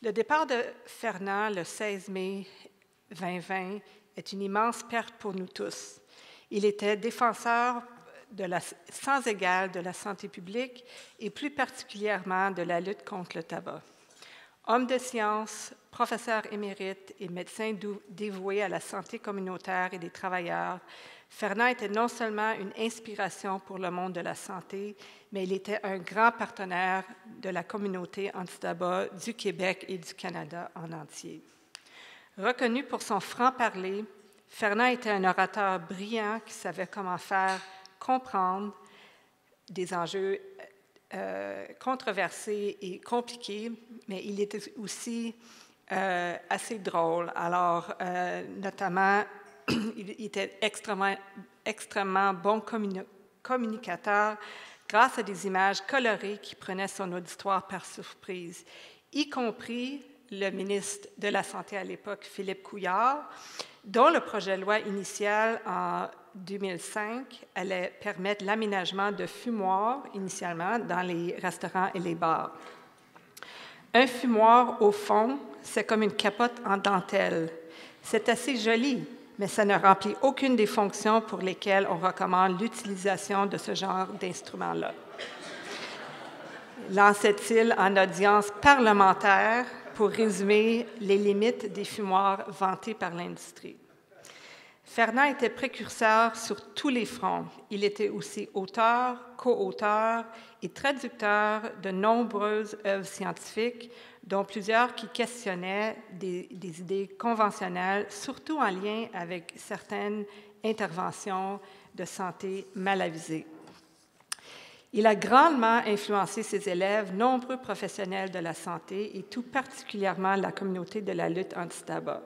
Le départ de Fernand le 16 mai 2020 est une immense perte pour nous tous. Il était défenseur sans égal de la santé publique et plus particulièrement de la lutte contre le tabac. Homme de science, professeur émérite et médecin dévoué à la santé communautaire et des travailleurs, Fernand était non seulement une inspiration pour le monde de la santé, mais il était un grand partenaire de la communauté anti-tabac du Québec et du Canada en entier. Reconnu pour son franc-parler, Fernand était un orateur brillant qui savait comment faire comprendre des enjeux controversés et compliqués, mais il était aussi assez drôle. Alors, notamment, il était extrêmement bon communicateur grâce à des images colorées qui prenaient son auditoire par surprise, y compris le ministre de la Santé à l'époque, Philippe Couillard, dont le projet de loi initial en 2005 allait permettre l'aménagement de fumoirs, initialement, dans les restaurants et les bars. Un fumoir, au fond, c'est comme une capote en dentelle. C'est assez joli, mais ça ne remplit aucune des fonctions pour lesquelles on recommande l'utilisation de ce genre d'instrument-là. Lançait-il en audience parlementaire pour résumer les limites des fumoirs vantés par l'industrie. Fernand était précurseur sur tous les fronts. Il était aussi auteur, co-auteur et traducteur de nombreuses œuvres scientifiques, dont plusieurs qui questionnaient des idées conventionnelles, surtout en lien avec certaines interventions de santé mal avisées. Il a grandement influencé ses élèves, nombreux professionnels de la santé et tout particulièrement la communauté de la lutte anti-tabac.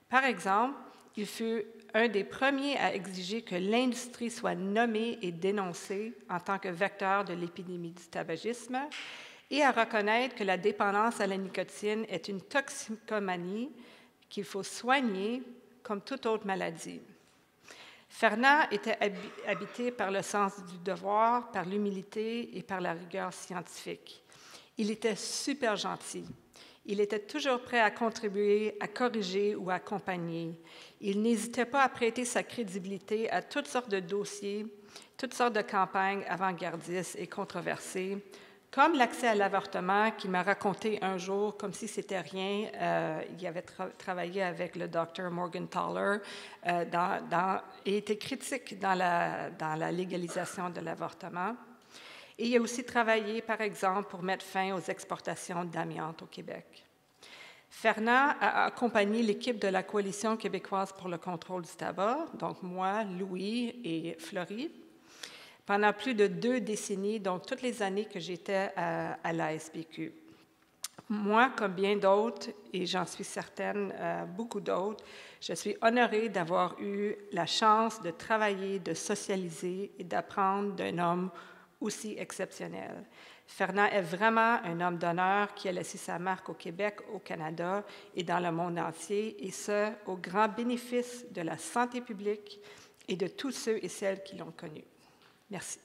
Par exemple, il fut un des premiers à exiger que l'industrie soit nommée et dénoncée en tant que vecteur de l'épidémie du tabagisme et à reconnaître que la dépendance à la nicotine est une toxicomanie qu'il faut soigner comme toute autre maladie. Fernand était habité par le sens du devoir, par l'humilité et par la rigueur scientifique. Il était super gentil. Il était toujours prêt à contribuer, à corriger ou à accompagner. Il n'hésitait pas à prêter sa crédibilité à toutes sortes de dossiers, toutes sortes de campagnes avant-gardistes et controversées, comme l'accès à l'avortement qu'il m'a raconté un jour comme si c'était rien. Il avait travaillé avec le docteur Morgentaler et était critique dans la légalisation de l'avortement. Et il a aussi travaillé, par exemple, pour mettre fin aux exportations d'amiante au Québec. Fernand a accompagné l'équipe de la Coalition québécoise pour le contrôle du tabac, donc moi, Louis et Florie, pendant plus de 2 décennies, donc toutes les années que j'étais à l'ASPQ. Moi, comme bien d'autres, et j'en suis certaine, beaucoup d'autres, je suis honorée d'avoir eu la chance de travailler, de socialiser et d'apprendre d'un homme aussi exceptionnel. Fernand est vraiment un homme d'honneur qui a laissé sa marque au Québec, au Canada et dans le monde entier, et ce, au grand bénéfice de la santé publique et de tous ceux et celles qui l'ont connu. Merci.